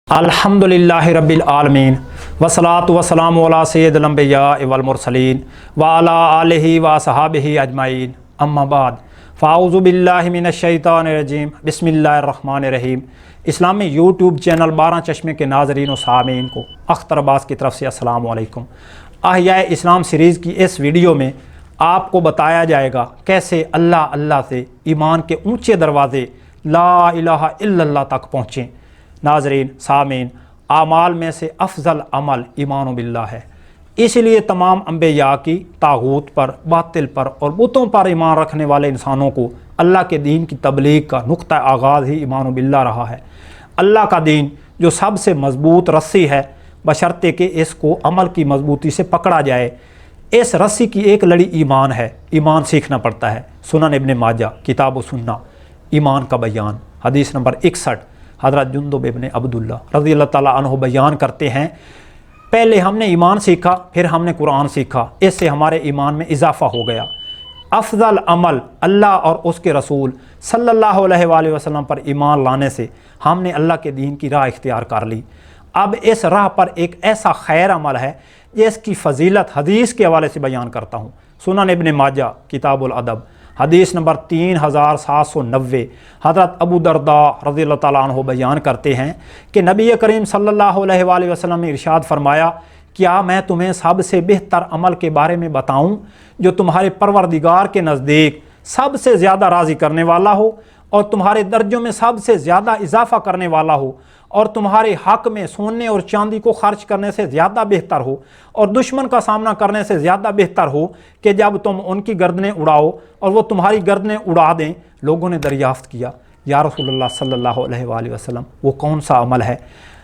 अल्हम्दुलिल्लाह रब्बिल आलमीन वस्सलातु वस्सलामु अला सय्यिदिल अंबिया वल मुरसलीन व अला आलिहि व असहाबिहि अजमाइन अम्मा बाद फ़ाऊज़ु बिल्लाहि मिनश शैतानिर रजीम बिस्मिल्लाहिर रहमानिर रहीम। इस्लामी यूट्यूब चैनल 12 चश्मे के नाज़रीन और सामीन को अख्तर अब्बास की तरफ से अस्सलामु अलैकुम। अहयाए इस्लाम सीरीज़ की इस वीडियो में आपको बताया जाएगा कैसे अल्लाह अल्लाह से ईमान के ऊँचे दरवाज़े ला इलाहा इल्लल्लाह तक पहुँचें। नाज़रीन सामीन, आमाल में से अफजल अमल ईमान बिल्लाह है। इसलिए तमाम अंबिया की तागूत पर, बातिल पर और बुतों पर ईमान रखने वाले इंसानों को अल्लाह के दीन की तबलीग का नुक्ता आगाज़ ही ईमान बिल्लाह रहा है। अल्लाह का दीन जो सबसे मजबूत रस्सी है, बशर्ते कि इसको अमल की मजबूती से पकड़ा जाए। इस रस्सी की एक लड़ी ईमान है। ईमान सीखना पड़ता है। सुनन इब्न माजा किताब सुन्ना ईमान का बयान हदीस नंबर 61 हज़रत जुंदुब इब्न अब्दुल्लाह रज़ी अल्लाह ताला अन्हु बयान करते हैं, पहले हमने ईमान सीखा, फिर हमने कुरान सीखा। इससे हमारे ईमान में इजाफ़ा हो गया। अफजल अमल अल्लाह और उसके रसूल सल्लल्लाहु अलैहि वसल्लम पर ईमान लाने से हमने अल्लाह के दीन की राह इख्तियार कर ली। अब इस राह पर एक ऐसा खैर अमल है जिसकी फ़जीलत हदीस के हवाले से बयान करता हूँ। सुनन इब्न माजा किताबुल अदब हदीस नंबर 3790 हज़रत अबू दरदा रज़ी अल्लाह ताला अन्हु बयान करते हैं कि नबी करीम सल्लल्लाहु अलैहि वसल्लम ने इरशाद फरमाया, क्या मैं तुम्हें सबसे बेहतर अमल के बारे में बताऊं जो तुम्हारे परवरदिगार के नज़दीक सबसे ज़्यादा राज़ी करने वाला हो और तुम्हारे दर्जों में सबसे ज़्यादा इजाफ़ा करने वाला हो और तुम्हारे हक़ में सोने और चांदी को खर्च करने से ज़्यादा बेहतर हो और दुश्मन का सामना करने से ज़्यादा बेहतर हो कि जब तुम उनकी गर्दनें उड़ाओ और वो तुम्हारी गर्दनें उड़ा दें। लोगों ने दरियाफ़्त किया, या रसूलुल्लाह सल्लल्लाहु अलैहि वसल्लम वो कौन सा अमल है?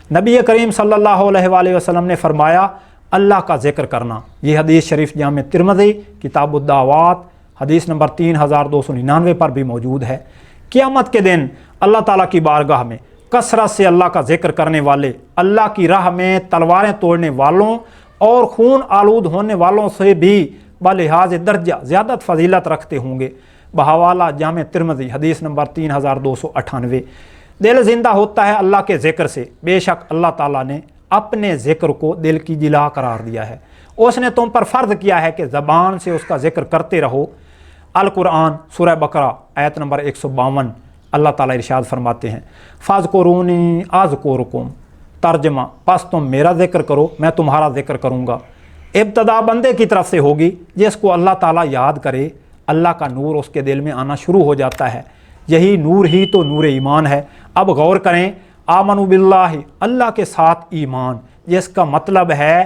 नबी करीम सल्लल्लाहु अलैहि वसल्लम ने फरमाया, अल्लाह का ज़िक्र करना। ये हदीस शरीफ जामे तिरमिज़ी किताबुद्दावात हदीस नंबर 3299 पर भी मौजूद है। क़यामत के दिन अल्लाह ताला की बारगाह में कसरत से अल्लाह का जिक्र करने वाले, अल्लाह की राह में तलवारें तोड़ने वालों और खून आलूद होने वालों से भी बलिहाज दर्जा ज़्यादा फजीलत रखते होंगे। बहवाला जामे तिरमिज़ी हदीस नंबर 3298। दिल ज़िंदा होता है अल्लाह के ज़िक्र से। बेशक अल्लाह ताला ने अपने ज़िक्र को दिल की जिला करार दिया है। उसने तुम पर फ़र्ज़ किया है कि ज़बान से उसका ज़िक्र करते रहो। अल कुरान सूरह बकरा आयत नंबर 152 अल्लाह ताला इरशाद फरमाते हैं, फ़ज़कुरूनी अज़कुरुकुम। तर्जमा, बस तुम मेरा ज़िक्र करो, मैं तुम्हारा ज़िक्र करूँगा। इब्तदा बंदे की तरफ से होगी। जिसको अल्लाह ताला याद करे, अल्लाह का नूर उसके दिल में आना शुरू हो जाता है। यही नूर ही तो नूर ईमान है। अब गौर करें, आमनु बिल्लाहि, अल्लाह के साथ ईमान, जिसका मतलब है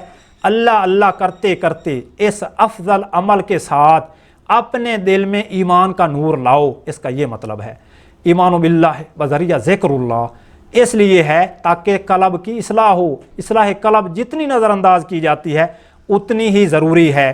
अल्लाह अल्लाह करते करते इस अफजल अमल के साथ अपने दिल में ईमान का नूर लाओ। इसका ये मतलब है। ईमान बिल्लाह बज़रिया ज़िक्रुल्लाह इसलिए है ताकि कल्ब की इस्लाह हो। इस्लाह कल्ब जितनी नज़रअंदाज की जाती है उतनी ही ज़रूरी है।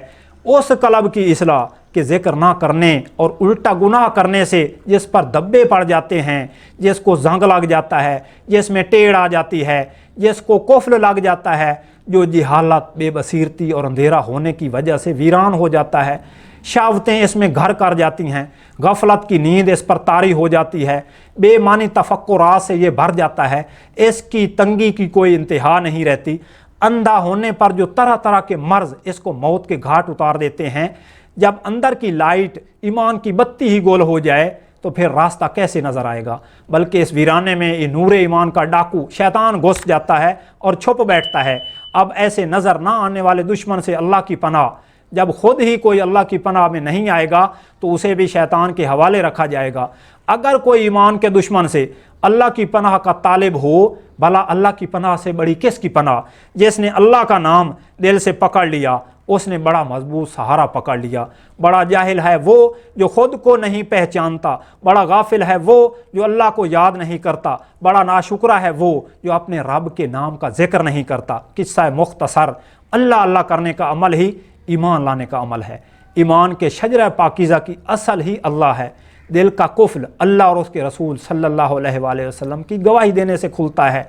उस कल्ब की इस्लाह के ज़िक्र ना करने और उल्टा गुनाह करने से जिस पर धब्बे पड़ जाते हैं, जिसको जंग लग जाता है, जिसमें टेढ़ आ जाती है, जिसको कुफ्र लग जाता है, जो जिहालत, बेबसीरती और अंधेरा होने की वजह से वीरान हो जाता है, शावतें इसमें घर कर जाती हैं, गफलत की नींद इस पर तारी हो जाती है, बेमानी तफक्कुरात से ये भर जाता है, इसकी तंगी की कोई इंतहा नहीं रहती। अंधा होने पर जो तरह तरह के मर्ज़ इसको मौत के घाट उतार देते हैं। जब अंदर की लाइट ईमान की बत्ती ही गोल हो जाए तो फिर रास्ता कैसे नज़र आएगा? बल्कि इस वीराने में ये नूर ईमान का डाकू शैतान घुस जाता है और छुप बैठता है। अब ऐसे नज़र ना आने वाले दुश्मन से अल्लाह की पनाह, जब खुद ही कोई अल्लाह की पनाह में नहीं आएगा तो उसे भी शैतान के हवाले रखा जाएगा। अगर कोई ईमान के दुश्मन से अल्लाह की पनाह का तालिब हो, भला अल्लाह की पनाह से बड़ी किसकी पनाह? जिसने अल्लाह का नाम दिल से पकड़ लिया उसने बड़ा मजबूत सहारा पकड़ लिया। बड़ा जाहिल है वो जो खुद को नहीं पहचानता। बड़ा गाफिल है वो जो अल्लाह को याद नहीं करता। बड़ा नाशुक्रा है वो जो अपने रब के नाम का जिक्र नहीं करता। किस्सा मुख्तसर, अल्लाह अल्लाह करने का अमल ही ईमान लाने का अमल है। ईमान के शजरा पाकीज़ा की असल ही अल्लाह है। दिल का कुफ्ल अल्लाह और उसके रसूल सल्लल्लाहु अलैहि वसल्लम की गवाही देने से खुलता है।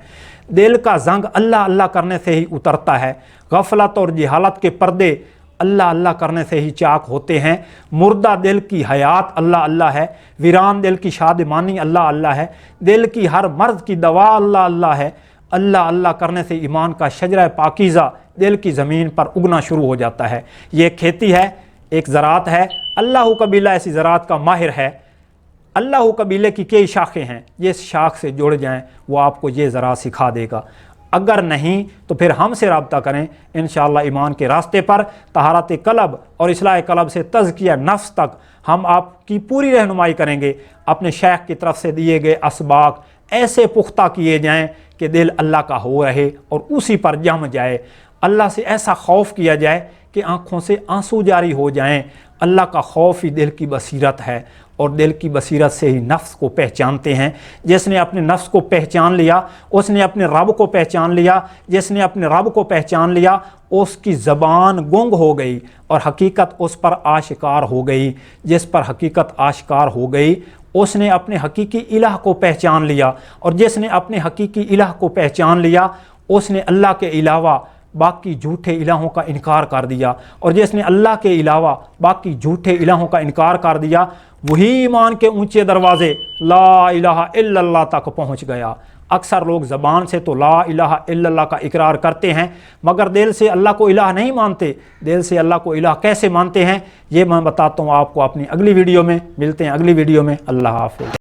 दिल का जंग अल्लाह अल्लाह करने से ही उतरता है। गफलत और जहालत के पर्दे अल्लाह अल्लाह करने से ही चाक होते हैं। मुर्दा दिल की हयात अल्लाह अल्लाह है। वीरान दिल की शादमानी अल्लाह अल्लाह है। दिल की हर मर्ज़ की दवा अल्लाह अल्लाह है। اللہ اللہ کرنے سے ایمان کا شجرہ پاکیزہ دل کی زمین پر اگنا شروع ہو جاتا ہے۔ یہ ایک کھیتی ہے، ایک زراعت ہے۔ اللہ قبیلہ ایسی زراعت کا ماہر ہے۔ اللہ قبیلے کی کئی شاخیں ہیں، جس شاخ سے جڑ جائیں وہ آپ کو یہ زراعت سکھا دے گا۔ اگر نہیں تو پھر ہم سے رابطہ کریں، انشاءاللہ ایمان کے راستے پر طہارت قلب اور اصلاح قلب سے تزکیہ نفس تک ہم آپ کی پوری رہنمائی کریں گے۔ اپنے شیخ کی طرف سے دیے گئے اسباق ایسے پختہ کیے جائیں کہ دل اللہ کا ہو رہے اور اسی پر جم جائے۔ اللہ سے ایسا خوف کیا جائے کہ آنکھوں سے آنسو جاری ہو جائیں۔ اللہ کا خوف ہی دل کی بصیرت ہے، اور دل کی بصیرت سے ہی نفس کو پہچانتے ہیں۔ جس نے اپنے نفس کو پہچان لیا اس نے اپنے رب کو پہچان لیا۔ جس نے اپنے رب کو پہچان لیا اس کی زبان گنگ ہو گئی اور حقیقت اس پر آشکار ہو گئی۔ جس پر حقیقت آشکار ہو گئی اس نے اپنے حقیقی الہ کو پہچان لیا، اور جس نے اپنے حقیقی الہ کو پہچان لیا اس نے اللہ کے علاوہ باقی جھوٹے الہوں کا انکار کر دیا، اور جس نے اللہ کے علاوہ باقی جھوٹے الہوں کا انکار کر دیا وہی ایمان کے اونچے دروازے لا الہ الا اللہ تک پہنچ گیا۔ اکثر لوگ زبان سے تو لا الہ الا اللہ کا اقرار کرتے ہیں مگر دل سے اللہ کو الہ نہیں مانتے۔ دل سے اللہ کو الہ کیسے مانتے ہیں یہ میں بتاتا ہوں آپ کو اپنی اگلی ویڈیو میں۔ ملتے ہیں اگلی ویڈیو میں۔ اللہ حافظ۔